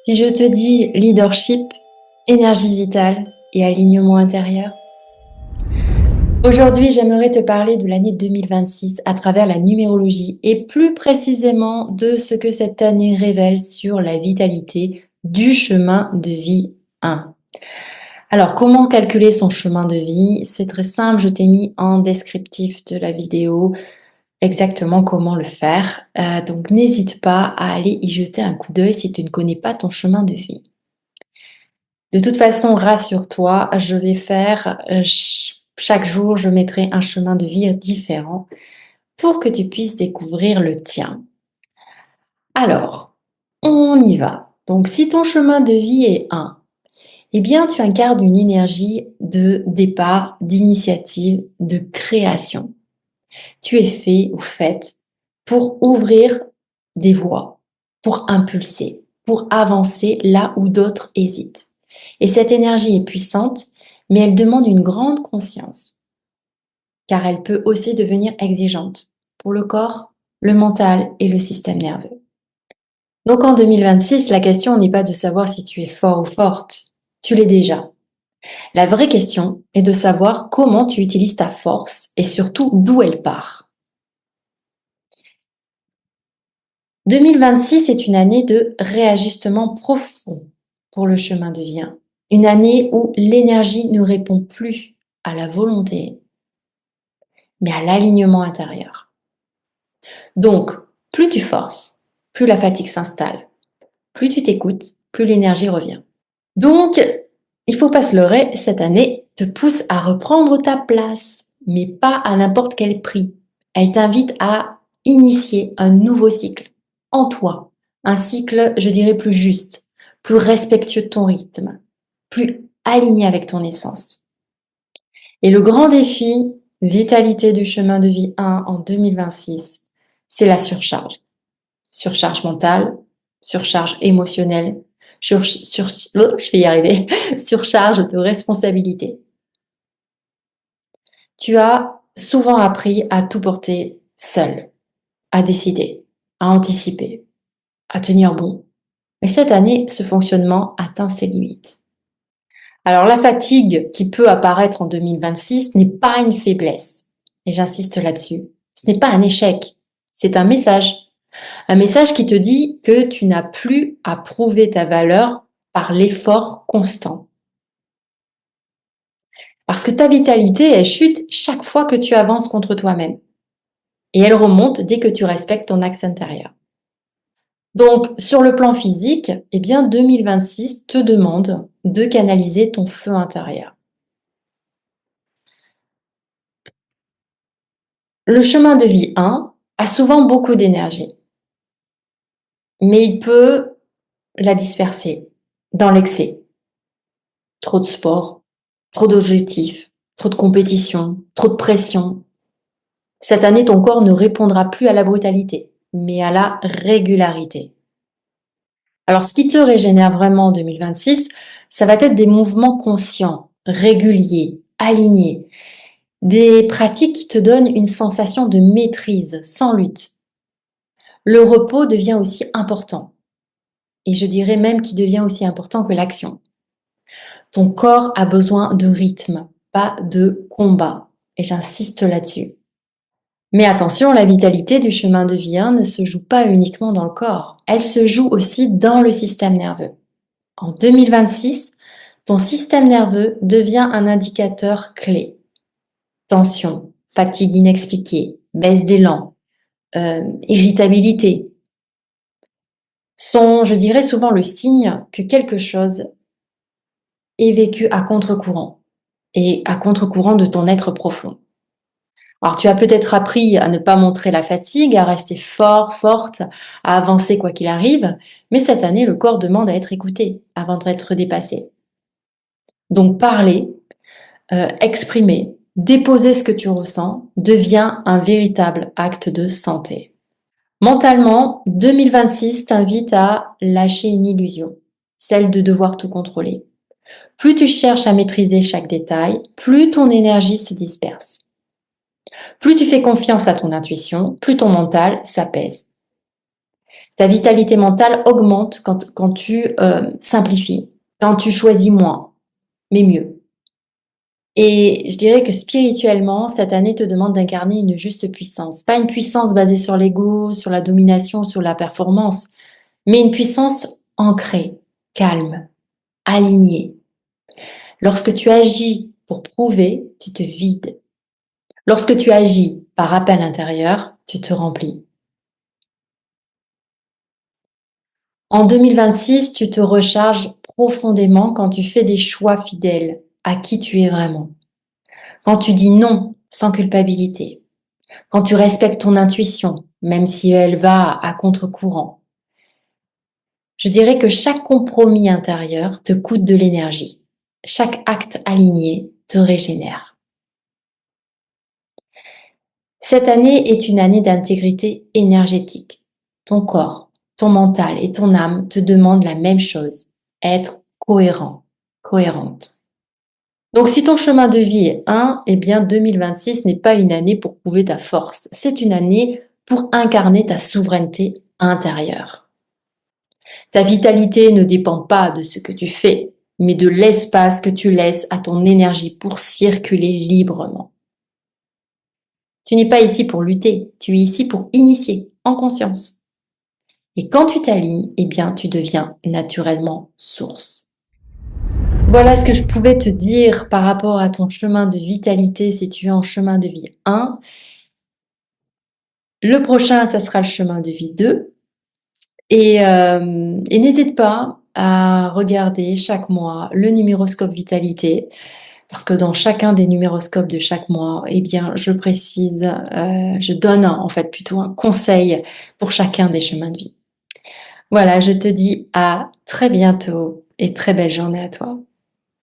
Si je te dis leadership, énergie vitale et alignement intérieur, aujourd'hui j'aimerais te parler de l'année 2026 à travers la numérologie et plus précisément de ce que cette année révèle sur la vitalité du chemin de vie 1. Alors, comment calculer son chemin de vie? C'est très simple, je t'ai mis en descriptif de la vidéo exactement comment le faire. Donc, n'hésite pas à aller y jeter un coup d'œil si tu ne connais pas ton chemin de vie. De toute façon, rassure-toi, je vais faire chaque jour, je mettrai un chemin de vie différent pour que tu puisses découvrir le tien. Alors, on y va. Donc, si ton chemin de vie est 1, eh bien, tu incarnes une énergie de départ, d'initiative, de création. Tu es fait ou faite pour ouvrir des voies, pour impulser, pour avancer là où d'autres hésitent. Et cette énergie est puissante, mais elle demande une grande conscience, car elle peut aussi devenir exigeante pour le corps, le mental et le système nerveux. Donc en 2026, la question n'est pas de savoir si tu es fort ou forte, tu l'es déjà. La vraie question est de savoir comment tu utilises ta force et surtout d'où elle part. 2026 est une année de réajustement profond pour le chemin de vie 1. Une année où l'énergie ne répond plus à la volonté, mais à l'alignement intérieur. Donc, plus tu forces, plus la fatigue s'installe. Plus tu t'écoutes, plus l'énergie revient. Donc, il faut pas se leurrer, cette année te pousse à reprendre ta place, mais pas à n'importe quel prix. Elle t'invite à initier un nouveau cycle en toi. Un cycle, je dirais, plus juste, plus respectueux de ton rythme, plus aligné avec ton essence. Et le grand défi, vitalité du chemin de vie 1 en 2026, c'est la surcharge. Surcharge mentale, surcharge émotionnelle, je vais y arriver, surcharge de responsabilité. Tu as souvent appris à tout porter seul, à décider, à anticiper, à tenir bon. Mais cette année, ce fonctionnement atteint ses limites. Alors la fatigue qui peut apparaître en 2026 n'est pas une faiblesse. Et j'insiste là-dessus. Ce n'est pas un échec, c'est un message. Un message qui te dit que tu n'as plus à prouver ta valeur par l'effort constant. Parce que ta vitalité, elle chute chaque fois que tu avances contre toi-même. Et elle remonte dès que tu respectes ton axe intérieur. Donc, sur le plan physique, eh bien, 2026 te demande de canaliser ton feu intérieur. Le chemin de vie 1 a souvent beaucoup d'énergie, mais il peut la disperser dans l'excès. Trop de sport, trop d'objectifs, trop de compétition, trop de pression. Cette année, ton corps ne répondra plus à la brutalité, mais à la régularité. Alors, ce qui te régénère vraiment en 2026, ça va être des mouvements conscients, réguliers, alignés, des pratiques qui te donnent une sensation de maîtrise, sans lutte. Le repos devient aussi important, et je dirais même qu'il devient aussi important que l'action. Ton corps a besoin de rythme, pas de combat, et j'insiste là-dessus. Mais attention, la vitalité du chemin de vie 1 ne se joue pas uniquement dans le corps, elle se joue aussi dans le système nerveux. En 2026, ton système nerveux devient un indicateur clé. Tension, fatigue inexpliquée, baisse d'élan, irritabilité sont, je dirais, souvent le signe que quelque chose est vécu à contre-courant et à contre-courant de ton être profond. Alors, tu as peut-être appris à ne pas montrer la fatigue, à rester fort, forte, à avancer quoi qu'il arrive, mais cette année, le corps demande à être écouté avant d'être dépassé. Donc, parler, exprimer, déposer ce que tu ressens devient un véritable acte de santé. Mentalement, 2026 t'invite à lâcher une illusion, celle de devoir tout contrôler. Plus tu cherches à maîtriser chaque détail, plus ton énergie se disperse. Plus tu fais confiance à ton intuition, plus ton mental s'apaise. Ta vitalité mentale augmente quand tu simplifies, quand tu choisis moins, mais mieux. Et je dirais que spirituellement, cette année te demande d'incarner une juste puissance. Pas une puissance basée sur l'ego, sur la domination, sur la performance, mais une puissance ancrée, calme, alignée. Lorsque tu agis pour prouver, tu te vides. Lorsque tu agis par appel intérieur, tu te remplis. En 2026, tu te recharges profondément quand tu fais des choix fidèles à qui tu es vraiment. Quand tu dis non sans culpabilité. Quand tu respectes ton intuition, même si elle va à contre-courant. Je dirais que chaque compromis intérieur te coûte de l'énergie. Chaque acte aligné te régénère. Cette année est une année d'intégrité énergétique. Ton corps, ton mental et ton âme te demandent la même chose, être cohérent, cohérente. Donc si ton chemin de vie est 1, eh bien 2026 n'est pas une année pour prouver ta force, c'est une année pour incarner ta souveraineté intérieure. Ta vitalité ne dépend pas de ce que tu fais, mais de l'espace que tu laisses à ton énergie pour circuler librement. Tu n'es pas ici pour lutter, tu es ici pour initier, en conscience. Et quand tu t'alignes, eh bien, tu deviens naturellement source. Voilà ce que je pouvais te dire par rapport à ton chemin de vitalité si tu es en chemin de vie 1. Le prochain, ça sera le chemin de vie 2. Et n'hésite pas à regarder chaque mois le numéroscope vitalité. Parce que dans chacun des numéroscopes de chaque mois, eh bien, je précise, je donne en fait plutôt un conseil pour chacun des chemins de vie. Voilà, je te dis à très bientôt et très belle journée à toi.